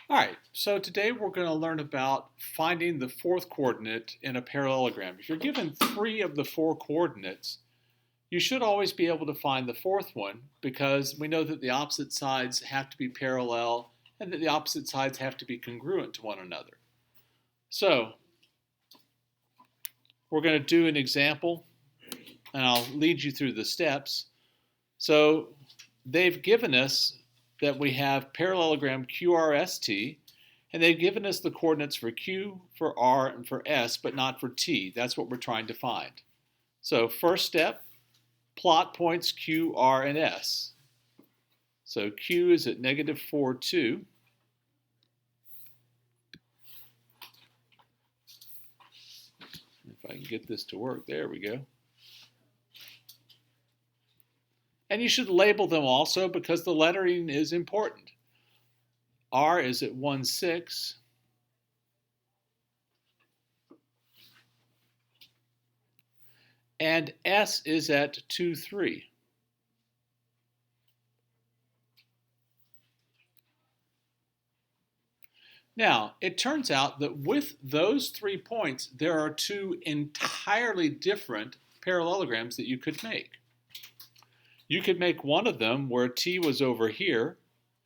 All right, so today we're going to learn about finding the fourth coordinate in a parallelogram. If you're given three of the four coordinates, you should always be able to find the fourth one because we know that the opposite sides have to be parallel and that the opposite sides have to be congruent to one another. So we're going to do an example and I'll lead you through the steps. So they've given us that we have parallelogram QRST, and they've given us the coordinates for Q, for R, and for S, but not for T. That's what we're trying to find. So first step, plot points Q, R, and S. So Q is at negative 4, 2. If I can get this to work, there we go. And you should label them also because the lettering is important. R is at 1, 6. And S is at 2, 3. Now, it turns out that with those 3 points, there are two entirely different parallelograms that you could make. You could make one of them where T was over here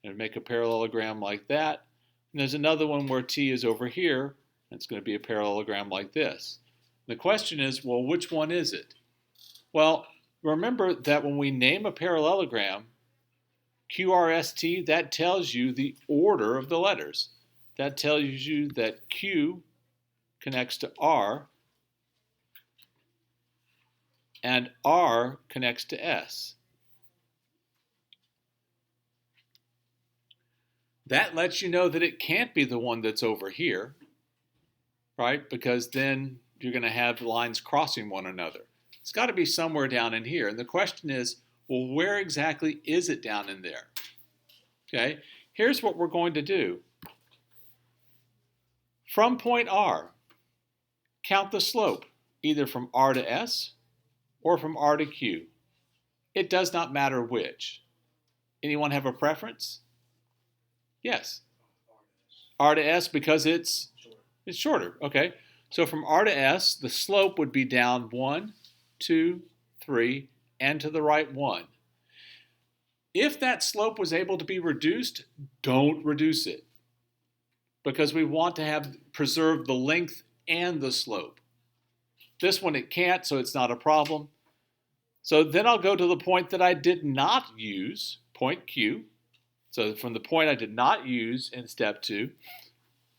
and make a parallelogram like that. And there's another one where T is over here, and it's going to be a parallelogram like this. The question is, well, which one is it? Well, remember that when we name a parallelogram, QRST, that tells you the order of the letters. That tells you that Q connects to R and R connects to S. That lets you know that it can't be the one that's over here, right? Because then you're going to have lines crossing one another. It's got to be somewhere down in here. And the question is, well, where exactly is it down in there? Okay, here's what we're going to do. From point R, count the slope, either from R to S or from R to Q. It does not matter which. Anyone have a preference? Yes. R to S because it's shorter. Okay. So from R to S, the slope would be down 1, 2, 3, and to the right 1. If that slope was able to be reduced, don't reduce it because we want to have preserved the length and the slope. This one it can't, so it's not a problem. So then I'll go to the point that I did not use, point Q. So from the point I did not use in step 2,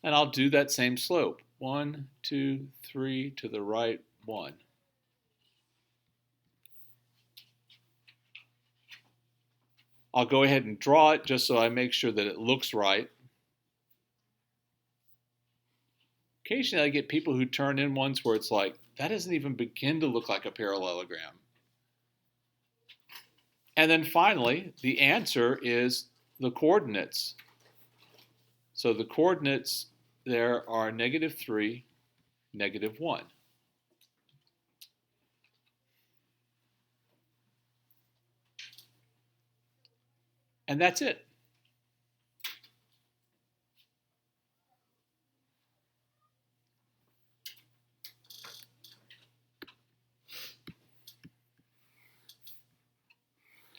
and I'll do that same slope. 1, 2, 3, to the right 1. I'll go ahead and draw it just so I make sure that it looks right. Occasionally I get people who turn in ones where it's like, that doesn't even begin to look like a parallelogram. And then finally, the answer is the coordinates. So the coordinates there are negative 3, negative 1. And that's it.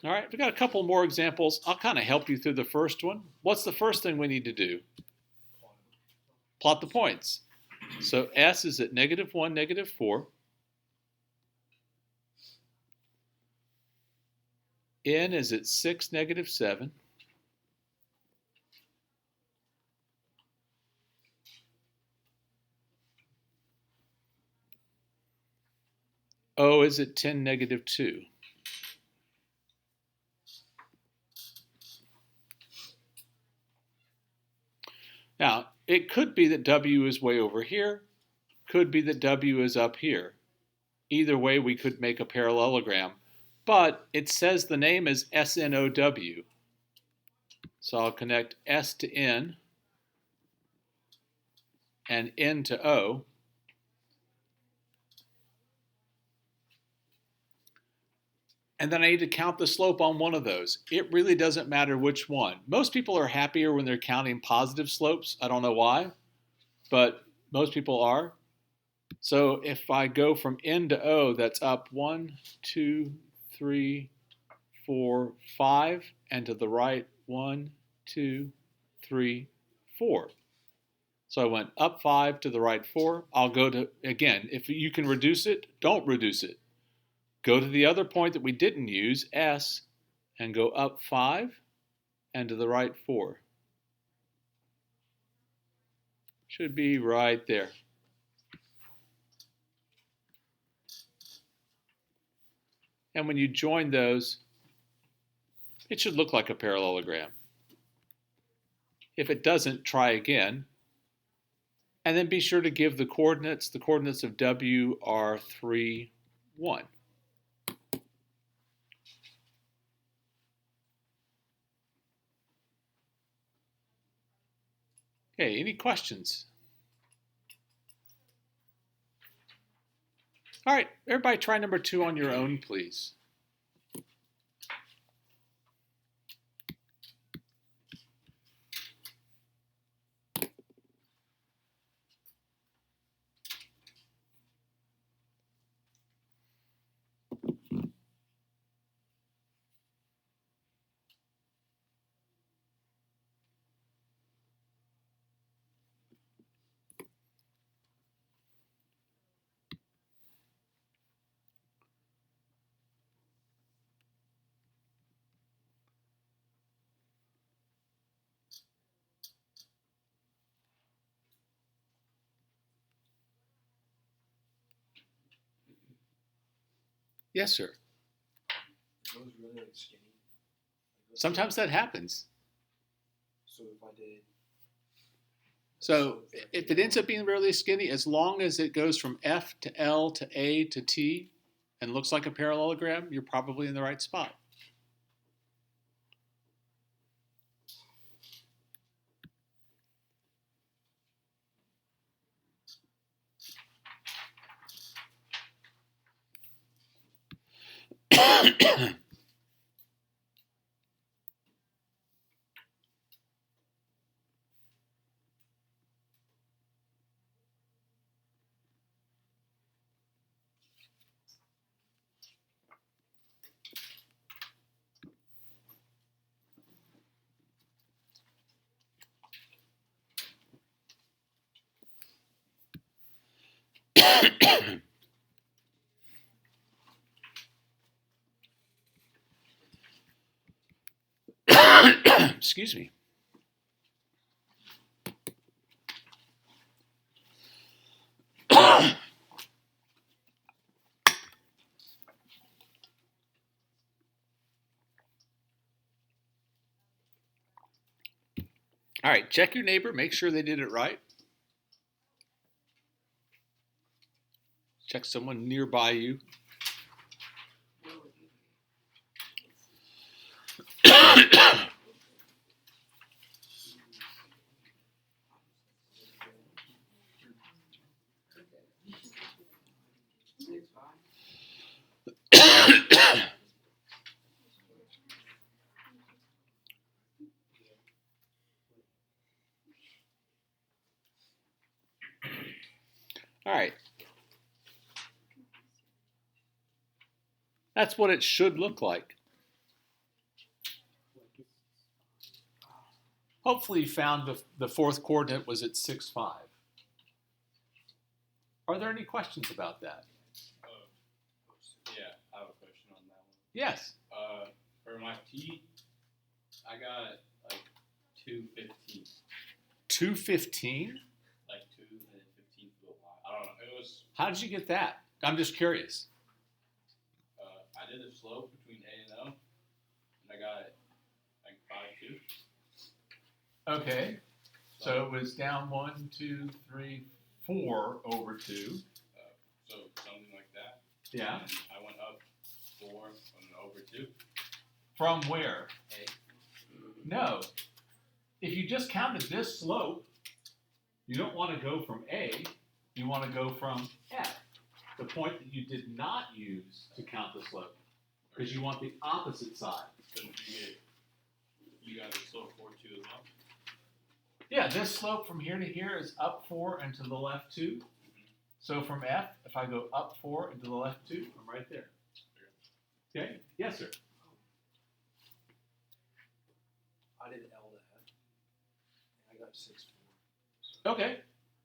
All right, we've got a couple more examples. I'll kind of help you through the first one. What's the first thing we need to do? Plot the points. So S is at negative 1, negative 4. N is at 6, negative 7. O is at 10, negative 2. Now, it could be that W is way over here, could be that W is up here. Either way, we could make a parallelogram, but it says the name is SNOW. So I'll connect S to N and N to O. and then I need to count the slope on one of those. It really doesn't matter which one. Most people are happier when they're counting positive slopes. I don't know why, but most people are. So if I go from N to O, that's up 1, 2, 3, 4, 5, and to the right 1, 2, 3, 4. So I went up 5 to the right 4. I'll go to, again, if you can reduce it, don't reduce it. Go to the other point that we didn't use, S, and go up 5 and to the right 4. Should be right there. And when you join those, it should look like a parallelogram. If it doesn't, try again. And then be sure to give the coordinates. The coordinates of W are 3, 1. Okay, any questions? All right, everybody try number 2 on your own, please. Yes, sir. It was really skinny. Sometimes that happens. So if I did. So if it ends up being really skinny, as long as it goes from F to L to A to T and looks like a parallelogram, you're probably in the right spot. Excuse me. All right, check your neighbor, make sure they did it right. Check someone nearby you. All right. That's what it should look like. Hopefully you found the fourth coordinate was at 6, 5. Are there any questions about that? Yeah, I have a question on that one. Yes. For my T, I got like 215. 215? Like 2 and then 15 for the Y. I don't know. It was. How did you get that? I'm just curious. I did the slope between A and O, and I got like 5, 2. Okay. So it was down 1, 2, 3, 4 over 2. So something like that. Yeah. And I went up 4 and then over 2. From where? A. No. If you just counted this slope, you don't want to go from A. You want to go from F, the point that you did not use to count the slope. because you want the opposite side. So you got a slope 4-2 as well? Yeah, this slope from here to here is up 4 and to the left 2. So from F, if I go up 4 and to the left 2, I'm right there. Okay? Yes, sir. I did L to F, and I got 6-4. Okay,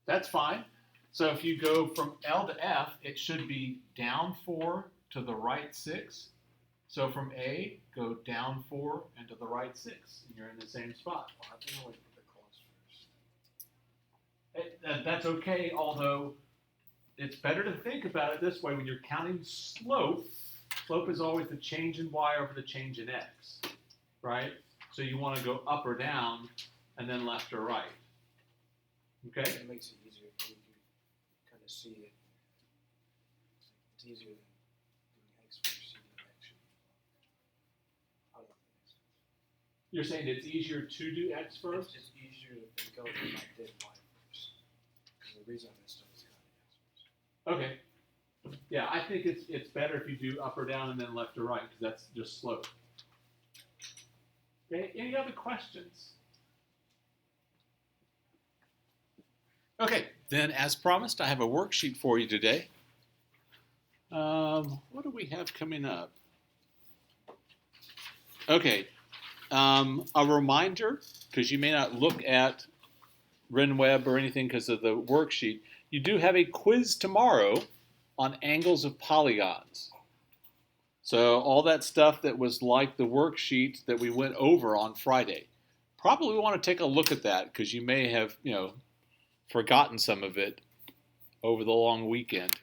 that's fine. So if you go from L to F, it should be down 4 to the right 6. So from A, go down 4 and to the right 6, and you're in the same spot. Well, I think I like put the cross first. That's okay, although it's better to think about it this way. When you're counting slope, slope is always the change in y over the change in x, right? So you want to go up or down, and then left or right. Okay? It makes it easier for you to kind of see it. It's easier than doing X first, C to X. I don't know if that makes sense. You're saying it's easier to do x first? It's easier to think of than I did Y first. And the reason I messed up is kind of X first. Okay. Yeah, I think it's better if you do up or down and then left or right, because that's just slope. Okay, any other questions? Okay, then as promised, I have a worksheet for you today. What do we have coming up? Okay, a reminder, because you may not look at RenWeb or anything because of the worksheet, you do have a quiz tomorrow on angles of polygons. So all that stuff that was like the worksheet that we went over on Friday, probably want to take a look at that because you may have, forgotten some of it over the long weekend.